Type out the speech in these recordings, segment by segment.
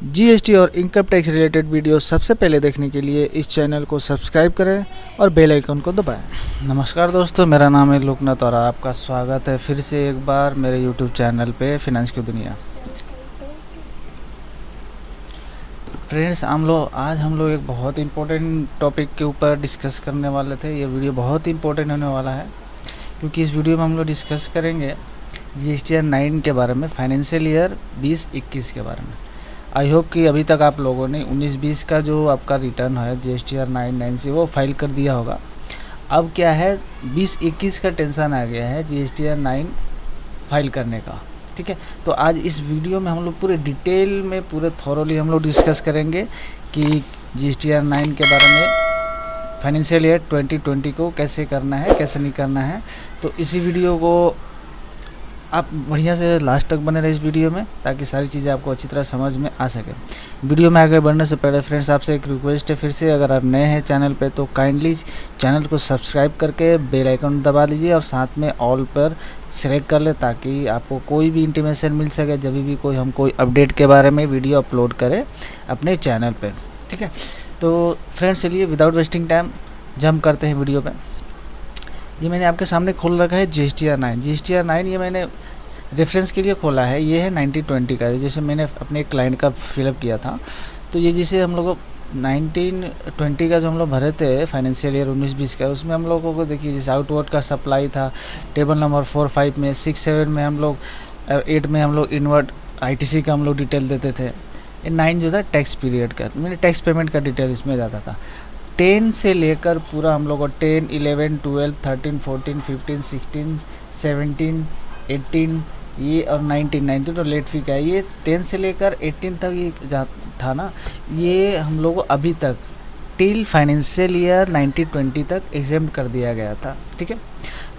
GST और income tax related video सबसे पहले देखने के लिए इस चैनल को सब्सक्राइब करें और बेल आइकन को दबाएं। नमस्कार दोस्तों, मेरा नाम है लोकनाथ और आपका स्वागत है फिर से एक बार मेरे यूट्यूब चैनल पे फिनेंस की दुनिया। फ्रेंड्स, आज हम लोग एक बहुत इम्पोर्टेंट टॉपिक के ऊपर डिस्कस करने वाले थे। ये वीडियो बहुत इंपॉर्टेंट होने वाला है क्योंकि इस वीडियो में हम लोग डिस्कस करेंगे जीएसटीआर 9 के बारे में, फाइनेंशियल ईयर 20-21 के बारे में। आई होप कि अभी तक आप लोगों ने 19-20 का जो आपका रिटर्न है जीएसटीआर 9 से वो फाइल कर दिया होगा। अब क्या है, 20-21 का टेंशन आ गया है जीएसटीआर 9 फाइल करने का। ठीक है, तो आज इस वीडियो में हम लोग पूरे डिटेल में पूरे थॉरोली हम लोग डिस्कस करेंगे कि जीएसटीआर 9 के बारे में, फाइनेंशियल ईयर 2020 को कैसे करना है कैसे नहीं करना है। तो इसी वीडियो को आप बढ़िया से लास्ट तक बने रहे इस वीडियो में, ताकि सारी चीज़ें आपको अच्छी तरह समझ में आ सके। वीडियो में आगे बढ़ने से पहले फ्रेंड्स आपसे एक रिक्वेस्ट है, फिर से अगर आप नए हैं चैनल पे तो काइंडली चैनल को सब्सक्राइब करके बेल आइकन दबा दीजिए और साथ में ऑल पर सेलेक्ट कर ले, ताकि आपको कोई भी इंटीमेशन मिल सके जब भी हम कोई अपडेट के बारे में वीडियो अपलोड करें अपने चैनल पर। ठीक है, तो फ्रेंड्स चलिए विदाउट वेस्टिंग टाइम जंप करते हैं वीडियो पे। ये मैंने आपके सामने खोल रखा है जीएसटीआर 9। ये मैंने रेफरेंस के लिए खोला है। ये है 1920 का, जैसे मैंने अपने क्लाइंट का फिलअप किया था। तो ये जिसे हम लोग 1920 का जो हम लोग भरे थे फाइनेंशियल ईयर 19-20 का, उसमें हम लोगों को देखिए जैसे आउटवर्ड का सप्लाई था टेबल नंबर 4-5 में, 6-7 में हम लोग, 8 में हम लोग इनवर्ट आईटीसी का हम लोग डिटेल देते थे। 9 जो था टैक्स पीरियड का, मैंने टैक्स पेमेंट का डिटेल इसमें ज़्यादा था। 10 से लेकर पूरा हम लोग को 10, 11, 12, 13, 14, 15, 16, 17, 18 ये और 19 तो लेट फी का है। ये 10 से लेकर 18 तक ये था ना, ये हम लोग को अभी तक टिल फाइनेंशियल ईयर 1920 तक एग्जेम्प्ट कर दिया गया था। ठीक है,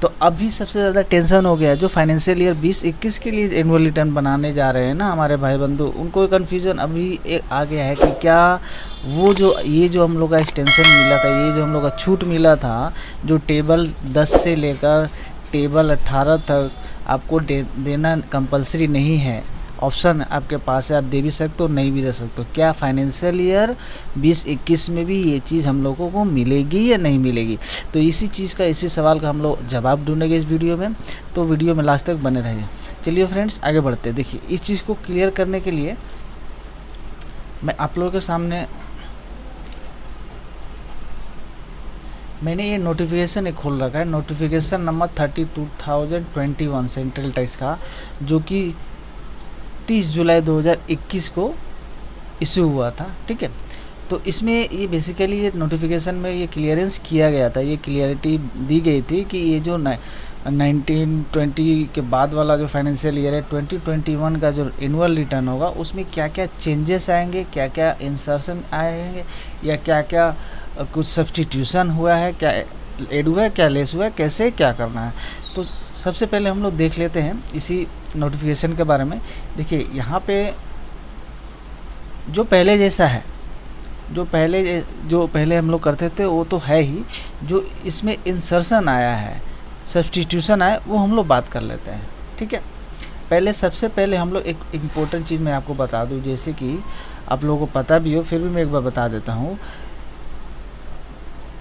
तो अभी सबसे ज़्यादा टेंशन हो गया जो फाइनेंशियल ईयर 20-21 के लिए एनुअल रिटर्न बनाने जा रहे हैं ना हमारे भाई बंधु, उनको कन्फ्यूज़न अभी एक आ गया है कि क्या वो जो ये जो हम लोग का एक्सटेंशन मिला था, ये जो हम लोग का छूट मिला था, जो टेबल 10 से लेकर टेबल 18 तक आपको देना कंपलसरी नहीं है, ऑप्शन आपके पास है, आप दे भी सकते हो नहीं भी दे सकते हो। क्या फाइनेंशियल ईयर 20-21 में भी ये चीज़ हम लोगों को मिलेगी या नहीं मिलेगी? तो इसी सवाल का हम लोग जवाब ढूंढेंगे इस वीडियो में। तो वीडियो में लास्ट तक बने रहिए। चलिए फ्रेंड्स आगे बढ़ते हैं। देखिए इस चीज़ को क्लियर करने के लिए मैं आप लोगों के सामने मैंने ये नोटिफिकेशन एक खोल रखा है, नोटिफिकेशन नंबर 30/2021 सेंट्रल टैक्स का, जो कि 30 जुलाई 2021 को इशू हुआ था। ठीक है, तो इसमें ये बेसिकली ये नोटिफिकेशन में ये क्लियरेंस किया गया था, ये क्लियरिटी दी गई थी कि ये जो 1920 के बाद वाला जो फाइनेंशियल ईयर है 2021 का जो एनुअल रिटर्न होगा उसमें क्या क्या चेंजेस आएंगे, क्या क्या इंसर्शन आएंगे, या क्या क्या कुछ सब्स्टिट्यूशन हुआ है, क्या एड हुआ है, क्या लेस हुआ है, कैसे क्या करना है। तो सबसे पहले हम लोग देख लेते हैं इसी नोटिफिकेशन के बारे में। देखिए यहाँ पे जो पहले जैसा है, जो पहले हम लोग करते थे वो तो है ही, जो इसमें इंसर्शन आया है, सब्स्टिट्यूशन आया, वो हम लोग बात कर लेते हैं। ठीक है, सबसे पहले हम लोग एक इम्पोर्टेंट चीज़ मैं आपको बता दूं, जैसे कि आप लोगों को पता भी हो फिर भी मैं एक बार बता देता हूँ।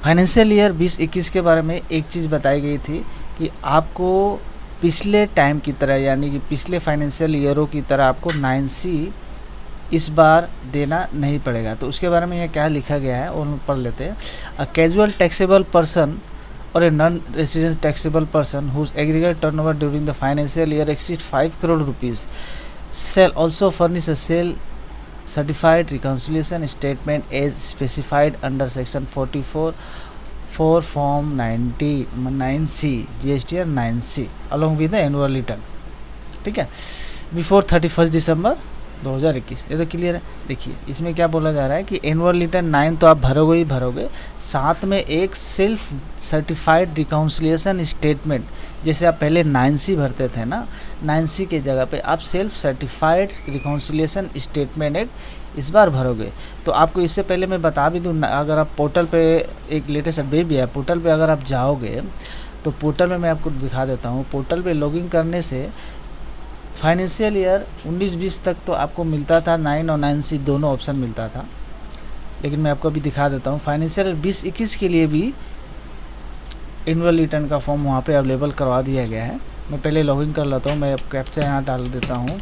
फाइनेंशियल ईयर 20-21 के बारे में एक चीज़ बताई गई थी कि आपको पिछले टाइम की तरह, यानी कि पिछले फाइनेंशियल ईयरों की तरह आपको 9C इस बार देना नहीं पड़ेगा। तो उसके बारे में ये क्या लिखा गया है वो हम पढ़ लेते हैं। अ कैजुअल टैक्सेबल पर्सन और a non resident taxable person whose aggregate turnover during the financial year exceed 5 crore rupees shall also furnish a sale certified reconciliation statement as specified under section 44 form 9C GSTR 9C along with the annual return। ठीक है, before 31 दिसंबर 2021। ये तो clear है। देखिए इसमें क्या बोला जा रहा है कि एनुअल रिटर्न 9 तो आप भरोगे ही भरोगे, साथ में एक सेल्फ सर्टिफाइड रिकाउंसिलिएशन स्टेटमेंट, जैसे आप पहले 9C भरते थे ना, 9C के जगह पे आप सेल्फ सर्टिफाइड रिकाउंसिलिएशन स्टेटमेंट एक इस बार भरोगे। तो आपको इससे पहले मैं बता भी दूँ, अगर आप पोर्टल पे एक लेटेस्ट अपडेट भी है, पोर्टल पे अगर आप जाओगे तो पोर्टल में मैं आपको दिखा देता हूँ। पोर्टल पे लॉगिन करने से फाइनेंशियल ईयर 19-20 तक तो आपको मिलता था 9 और 9C दोनों ऑप्शन मिलता था, लेकिन मैं आपको अभी दिखा देता हूँ। फाइनेंशियल ईयर 20-21 के लिए भी एनुअल रिटर्न का फॉर्म वहाँ पे अवेलेबल करवा दिया गया है। मैं पहले लॉगिन कर लेता हूँ, मैं अब कैप्चा यहाँ डाल देता हूँ।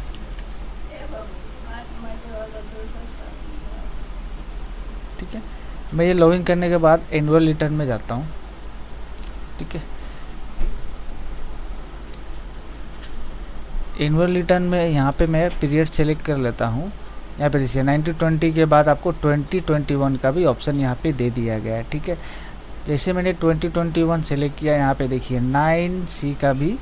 ठीक है, मैं ये लॉगिन करने के बाद एनुअल रिटर्न में जाता हूँ। ठीक है, एनुअल रिटर्न में यहाँ पे मैं पीरियड सेलेक्ट कर लेता हूँ। यहाँ पे देखिए 1920 के बाद आपको 2021 का भी ऑप्शन यहाँ पे दे दिया गया है। ठीक है, जैसे मैंने 2021 सेलेक्ट किया, यहाँ पे देखिए 9C का भी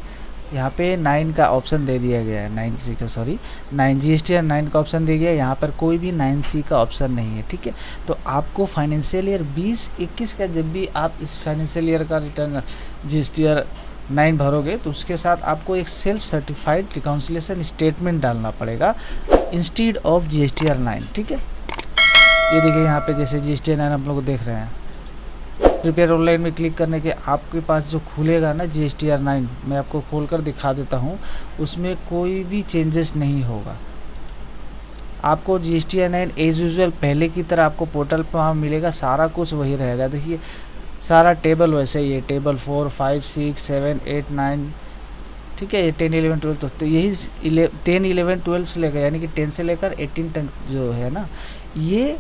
यहाँ पे 9 का ऑप्शन दे दिया गया है। 9C का, सॉरी 9 GST 9 का ऑप्शन दे दिया है। यहाँ पर कोई भी 9C का ऑप्शन नहीं है। ठीक है, तो आपको फाइनेंशियल ईयर 20-21 का जब भी आप इस फाइनेंशियल ईयर का रिटर्न GST 9 भरोगे तो उसके साथ आपको एक सेल्फ सर्टिफाइड रिकॉन्सिलिएशन स्टेटमेंट डालना पड़ेगा इंस्टीड ऑफ GST 9। ठीक है, ये देखिए यहाँ पे जैसे GST 9 आप लोग देख रहे हैं, प्रिपेयर ऑनलाइन में क्लिक करने के आपके पास जो खुलेगा ना GST 9, मैं आपको खोलकर दिखा देता हूँ, उसमें कोई भी चेंजेस नहीं होगा। आपको GST 9 एज यूजुअल पहले की तरह आपको पोर्टल पर वहाँ मिलेगा, सारा कुछ वही रहेगा। देखिए सारा टेबल वैसे ही है, टेबल 4, 5, 6, 7, 8, 9। ठीक है, ये 10, 11, 12 तो यही 10, 11, 12 से लेकर, यानी कि 10 से लेकर 18 तक जो है ना, ये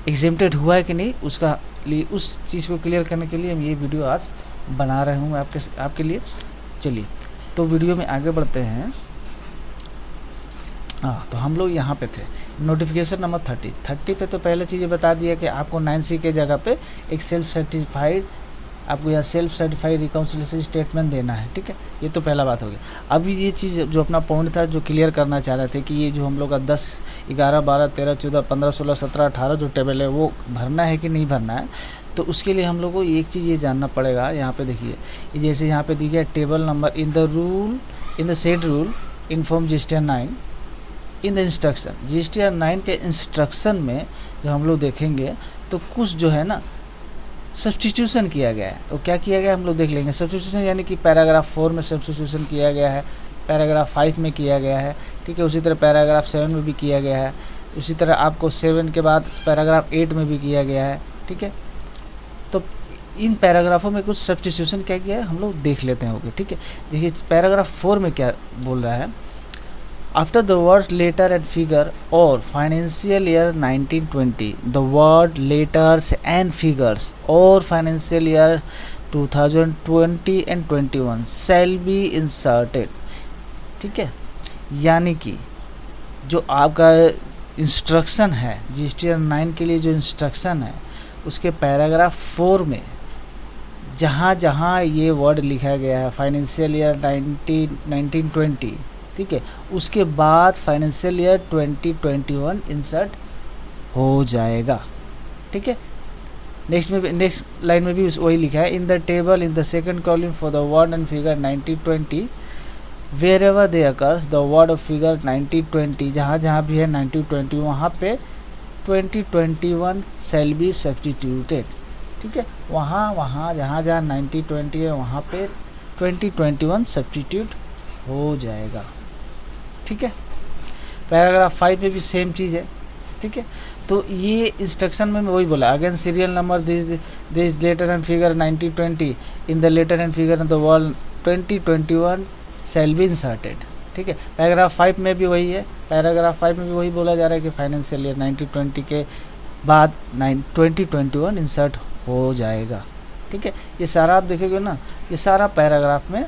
एग्जेम्प्टेड हुआ है कि नहीं, उसका लिए उस चीज़ को क्लियर करने के लिए हम ये वीडियो आज बना रहे हूँ मैं आपके लिए। चलिए तो वीडियो में आगे बढ़ते हैं। हाँ, तो हम लोग यहाँ पे थे नोटिफिकेशन नंबर 30 पे। तो पहले चीज़ें बता दिया कि आपको 9C के जगह पे एक सेल्फ सर्टिफाइड, आपको यहाँ सेल्फ सर्टिफाइड रिकॉन्सिलिएशन स्टेटमेंट देना है। ठीक है, ये तो पहला बात हो गया। अभी ये चीज़ जो अपना पॉइंट था जो क्लियर करना चाह रहे थे कि ये जो हम लोग का 10, 11, 12, 13, 14, 15, 16, 17, 18 जो टेबल है वो भरना है कि नहीं भरना है, तो उसके लिए हम लोग को एक चीज़ ये जानना पड़ेगा। यहाँ पे देखिए, जैसे यहाँ पे दी गया table number in the said rule inform GST 9 in the instruction. GST 9 के इंस्ट्रक्शन में जब हम लोग देखेंगे तो कुछ जो है ना सब्स्टिट्यूशन किया गया है। तो क्या किया गया हम लोग देख लेंगे। सब्स्टिट्यूशन यानी कि पैराग्राफ 4 में सब्स्टिट्यूशन किया गया है, पैराग्राफ 5 में किया गया है। ठीक है, उसी तरह पैराग्राफ 7 में भी किया गया है, उसी तरह आपको 7 के बाद पैराग्राफ 8 में भी किया गया है। ठीक है, तो इन पैराग्राफों में कुछ सब्स्टिट्यूशन क्या किया है हम लोग देख लेते हैं। ओके, ठीक है, देखिए पैराग्राफ 4 में क्या बोल रहा है। After the word letter and figure or financial year 1920, the word letters and figures or financial year 2020 and 21 shall be inserted। ठीक है, यानी कि जो आपका इंस्ट्रक्शन है GST 9 के लिए, जो इंस्ट्रक्शन है उसके पैराग्राफ 4 में जहाँ जहाँ ये वर्ड लिखा गया है फाइनेंशियल ईयर 1920, ठीक है, उसके बाद फाइनेंशियल ईयर 2021 इंसर्ट हो जाएगा। ठीक है, नेक्स्ट लाइन में भी वही लिखा है, in the table in the second column for the word and figure 1920 wherever they occurs the word और फिगर 1920, जहाँ जहाँ भी है 1920 वहाँ पे 2021 शैल बी सब्स्टिट्यूटेड। ठीक है, वहाँ जहाँ जहाँ 1920 है वहाँ पे 2021 सब्स्टिट्यूट हो जाएगा। ठीक है, पैराग्राफ 5 में भी सेम चीज़ है। ठीक है, तो ये इंस्ट्रक्शन में वही बोला, again serial number this letter and figure 1920 in the letter and figure in the word 2021 shall be inserted. ठीक है, पैराग्राफ 5 में भी वही है, पैराग्राफ 5 में भी वही बोला जा रहा है कि फाइनेंशियल ईयर 1920 के बाद 2021 इंसर्ट हो जाएगा। ठीक है, ये सारा आप देखेंगे ना, ये सारा पैराग्राफ में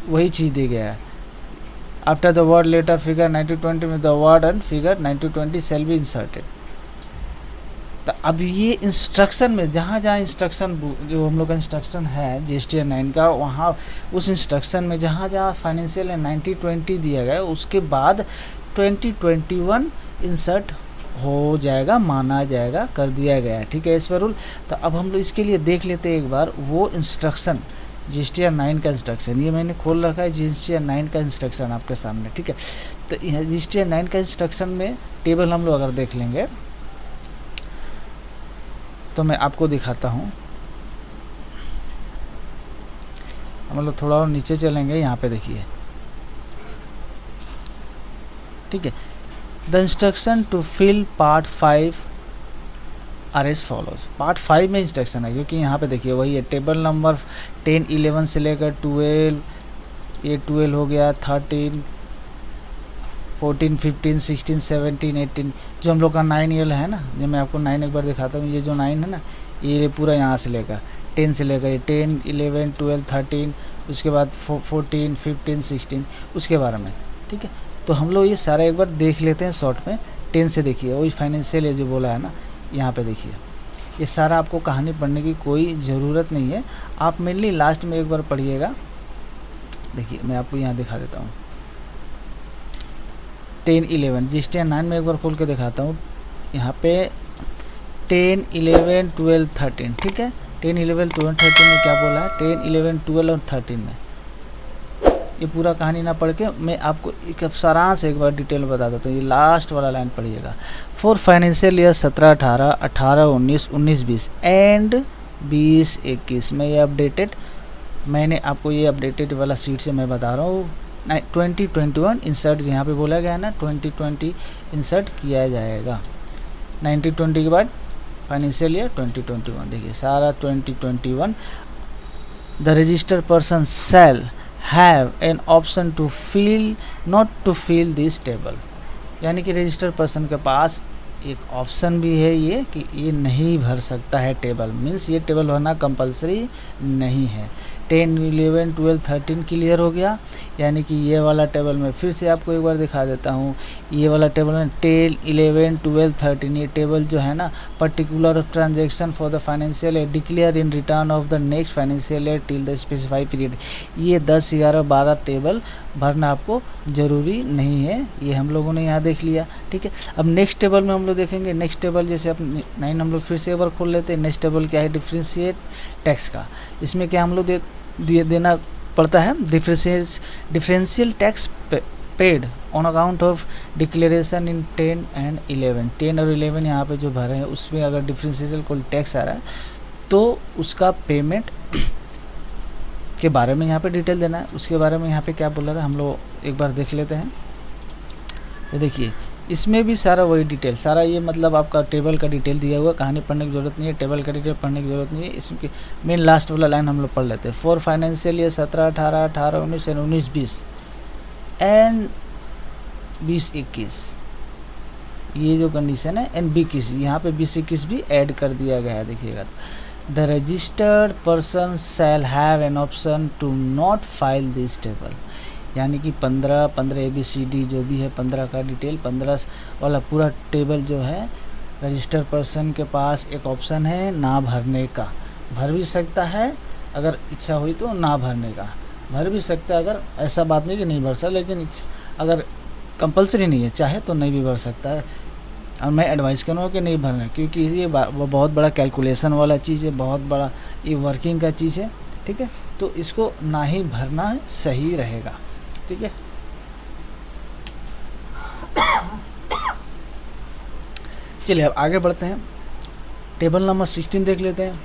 वही चीज़ दी गया है। After the word letter figure 1920 में the word and figure 1920 shall be inserted. तो अब ये इंस्ट्रक्शन में जहाँ जहाँ इंस्ट्रक्शन जो हम लोग का इंस्ट्रक्शन है GST 9 का, वहाँ उस इंस्ट्रक्शन में जहाँ जहाँ फाइनेंशियल 1920 दिया गया उसके बाद 2021 इंसर्ट हो जाएगा, माना जाएगा, कर दिया गया है। ठीक है, इस पर रूल। तो अब हम लोग इसके लिए देख लेते हैं एक बार वो इंस्ट्रक्शन GST 9 का इंस्ट्रक्शन। ये मैंने खोल रखा है GST 9 का इंस्ट्रक्शन आपके सामने। ठीक है, तो GST 9 का इंस्ट्रक्शन में टेबल हम लोग अगर देख लेंगे तो मैं आपको दिखाता हूँ। हम लोग थोड़ा और नीचे चलेंगे, यहाँ पे देखिए ठीक है। The instruction to fill part 5 are as follows. Part 5 में इंस्ट्रक्शन है, क्योंकि यहाँ पे देखिए वही है, टेबल नंबर 10 11 से लेकर 12, ये 12 हो गया, 13 14 15 16 17 18, जो हम लोग का 9 ईयर है ना, जो मैं आपको 9 एक बार दिखाता हूँ, ये जो 9 है ना, ये पूरा यहाँ से लेकर 10 से लेकर ये 10 11 12 13, उसके बाद 14 15 16 उसके बारे में, ठीक है। तो हम लोग ये सारा एक बार देख लेते हैं शॉर्ट में। 10 से देखिए, वही फाइनेंशियल जो बोला है ना, यहाँ पे देखिए, ये सारा आपको कहानी पढ़ने की कोई ज़रूरत नहीं है, आप मेनली लास्ट में एक बार पढ़िएगा। देखिए मैं आपको यहाँ दिखा देता हूँ 10 11, जिस 9 में एक बार खोल के दिखाता हूँ, यहाँ पे 10 11 12 13, ठीक है। 10 11 12 13 में क्या बोला है, 10 11 12 और 13 में ये पूरा कहानी ना पढ़ के मैं आपको एक सारांश एक बार डिटेल में बता देता हूँ। ये लास्ट वाला लाइन पढ़िएगा, फॉर फाइनेंशियल ईयर 17 18 18 19 19 20 एंड 20 21 में ये अपडेटेड, मैंने आपको ये अपडेटेड वाला सीट से मैं बता रहा हूँ 2021 इंसर्ट, यहाँ पे बोला गया है ना 2020 इंसर्ट किया जाएगा। 1920 के बाद फाइनेंशियल ईयर 2021, देखिए सारा 2021। The registered person shall have an option to fill not to fill this table, यानी कि रजिस्टर्ड पर्सन के पास एक ऑप्शन भी है ये कि ये नहीं भर सकता है टेबल, मीन्स ये टेबल भरना कंपलसरी नहीं है। 10 11 12 13 क्लियर हो गया, यानी कि ये वाला टेबल में फिर से आपको एक बार दिखा देता हूँ। ये वाला टेबल में 10 11 12 13, ये टेबल जो है ना, particular of transaction for the financial year declare in return of the next financial year till the specified period, ये 10 11 12 टेबल भरना आपको ज़रूरी नहीं है, ये हम लोगों ने यहाँ देख लिया, ठीक है। अब नेक्स्ट टेबल में हम लोग देखेंगे, नेक्स्ट टेबल जैसे आप 9 हम लोग फिर से एक बार खोल लेते हैं। नेक्स्ट टेबल क्या है, डिफरेंशिएट टैक्स का, इसमें क्या हम लोग देना पड़ता है, differential tax paid on account of declaration in 10 and 11, 10 और 11 यहाँ पे जो भरे हैं उसमें अगर डिफरेंशियल कोई टैक्स आ रहा है तो उसका पेमेंट के बारे में यहाँ पे डिटेल देना है। उसके बारे में यहाँ पे क्या बोल रहा है हम लोग एक बार देख लेते हैं। तो देखिए इसमें भी सारा वही डिटेल, सारा ये मतलब आपका टेबल का डिटेल दिया हुआ, कहानी पढ़ने की ज़रूरत नहीं है, टेबल का डिटेल पढ़ने की ज़रूरत नहीं है। इसमें मेन लास्ट वाला लाइन हम लोग पढ़ लेते हैं, for financial year 17 18 18 19 and 19 20 and 20 21, ये जो कंडीशन है एंड 20 यहाँ पे 20 21 भी ऐड कर दिया गया है। देखिएगा, the registered person shall have an option to not file this table, यानी कि 15 ABCD जो भी है 15 का डिटेल, 15 वाला पूरा टेबल जो है रजिस्टर्ड पर्सन के पास एक ऑप्शन है ना भरने का, भर भी सकता है अगर इच्छा हुई तो ना भरने का, भर भी सकता है अगर, ऐसा बात नहीं कि नहीं भर सकता, लेकिन अगर कंपलसरी नहीं है, चाहे तो नहीं भी भर सकता है। और मैं एडवाइस करूँगा कि नहीं भरना, क्योंकि ये बहुत बड़ा कैलकुलेशन वाला चीज़ है, बहुत बड़ा ये वर्किंग का चीज़ है, ठीक है। तो इसको ना ही भरना सही रहेगा, ठीक है। चलिए अब आगे बढ़ते हैं, टेबल नंबर 16 देख लेते हैं।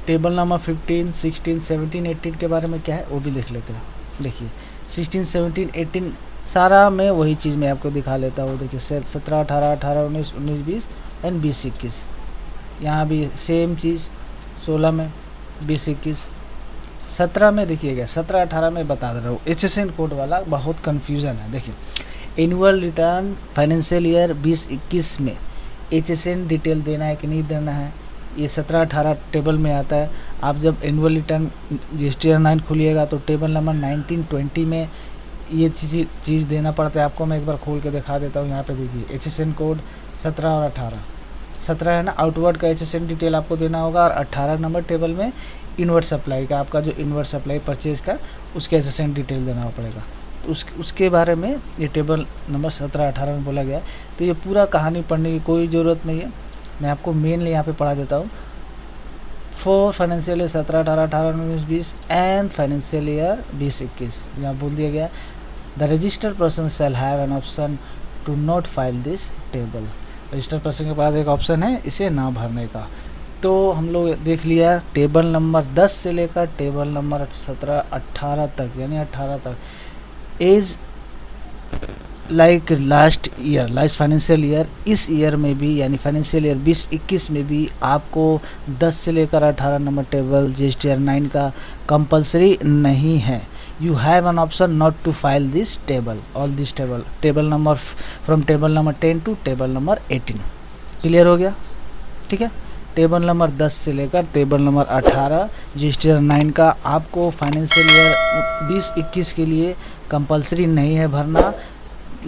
टेबल नंबर 15 16 17 18 के बारे में क्या है वो भी देख लेते हैं। देखिए 16 17 18 सारा में वही चीज़ मैं आपको दिखा लेता हूँ। देखिए 17 18 18 19 19 20 एंड 20 21, यहाँ भी सेम चीज़ 16 में 20 21 17 में देखिएगा 17 18 में बता दे रहा हूँ। HSN कोड वाला बहुत कन्फ्यूज़न है। देखिए एनुअल रिटर्न फाइनेंशियल ईयर 20-21 में HSN डिटेल देना है कि नहीं देना है, ये 17-18 टेबल में आता है। आप जब एनुअल रिटर्न GST 9 खोलिएगा तो टेबल नंबर 19-20 में ये चीज़ देना पड़ता है आपको। मैं एक बार खोल के दिखा देता हूँ। यहाँ पे देखिए HSN कोड 17 और 18, 17 है ना आउटवर्ड का HSN डिटेल आपको देना होगा, और 18 नंबर टेबल में इनवर्ट सप्लाई का, आपका जो इनवर्ट सप्लाई परचेज का उसके HSN डिटेल देना पड़ेगा। तो उसके बारे में ये टेबल नंबर 17-18 में बोला गया है। तो ये पूरा कहानी पढ़ने की कोई ज़रूरत नहीं है, मैं आपको मेनली यहाँ पे पढ़ा देता हूँ। For financial year 17 18 18 19 20 and financial year 20-21 यहाँ बोल दिया गया the registered person shall have an option to not file this table. Registered person के पास एक ऑप्शन है इसे ना भरने का। तो हम लोग देख लिया टेबल नंबर 10 से लेकर टेबल नंबर 17 18 तक, यानी 18 तक as like last financial year, इस ईयर में भी यानी फाइनेंशियल ईयर 2021 में भी आपको 10 से लेकर 18 नंबर टेबल GSTR 9 का कंपलसरी नहीं है। You have an option not to file this table, all this table number from table number 10 to table number 18। Clear हो गया? ठीक है। टेबल नंबर 10 से लेकर टेबल नंबर 18 GSTR 9 का आपको फाइनेंशियल ईयर 2021 के लिए कंपलसरी नहीं है भरना।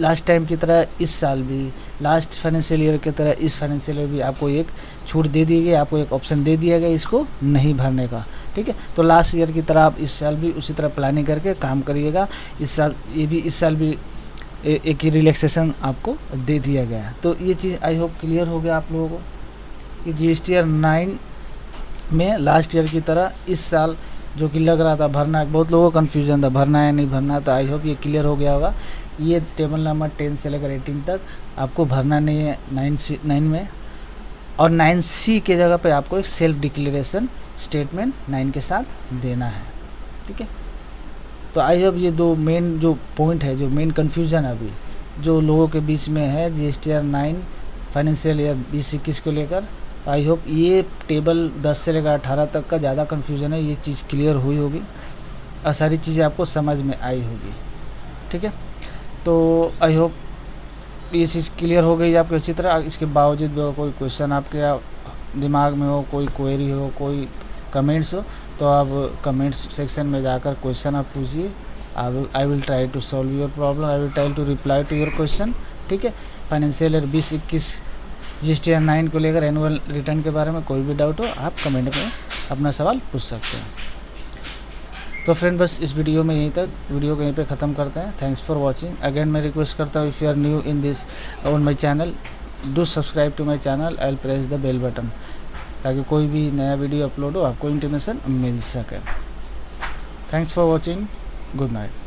लास्ट टाइम की तरह इस साल भी, लास्ट फाइनेंशियल ईयर की तरह इस फाइनेंशियल ईयर भी आपको एक छूट दे दी गई, आपको एक ऑप्शन दे दिया गया इसको नहीं भरने का। ठीक है। तो लास्ट ईयर की तरह आप इस साल भी उसी तरह प्लानिंग करके काम करिएगा। इस साल भी एक ही रिलैक्सेशन आपको दे दिया गया है। तो ये चीज़ आई होप क्लियर हो गया आप लोगों को कि GSTR 9 में लास्ट ईयर की तरह इस साल जो कि लग रहा था भरना, बहुत लोगों को कन्फ्यूजन था भरना है नहीं भरना, तो आई होप ये क्लियर हो गया होगा। ये टेबल नंबर 10 से लेकर 18 तक आपको भरना नहीं है 9 में, और 9C के जगह पे आपको एक सेल्फ डिक्लेरेशन स्टेटमेंट 9 के साथ देना है। ठीक है। तो आई होप ये दो मेन जो पॉइंट है, जो मेन कन्फ्यूजन अभी जो लोगों के बीच में है GSTR 9 फाइनेंशियल ईयर 2021 को लेकर, आई होप ये टेबल 10 से लेकर 18 तक का ज़्यादा कन्फ्यूजन है, ये चीज़ क्लियर हुई होगी और सारी चीज़ें आपको समझ में आई होगी। ठीक है। तो आई होप ये चीज़ क्लियर हो गई आपको अच्छी तरह। इसके बावजूद भी कोई क्वेश्चन आपके दिमाग में हो, कोई क्वेरी हो, कोई कमेंट्स हो, तो आप कमेंट्स सेक्शन में जाकर क्वेश्चन आप पूछिए। I will try to solve your problem, I will try to reply to your question. ठीक है। फाइनेंशियल ईयर 2021 GSTR 9 को लेकर एनुअल रिटर्न के बारे में कोई भी डाउट हो आप कमेंट में अपना सवाल पूछ सकते हैं। तो फ्रेंड बस इस वीडियो में वीडियो को यहीं पे ख़त्म करते हैं। Thanks for watching. अगेन मैं रिक्वेस्ट करता हूँ, if you are new in this on my channel, do subscribe to my channel, I will press the bell button, ताकि कोई भी नया वीडियो अपलोड हो आपको इंटीमेशन मिल सके। Thanks for watching. Good night.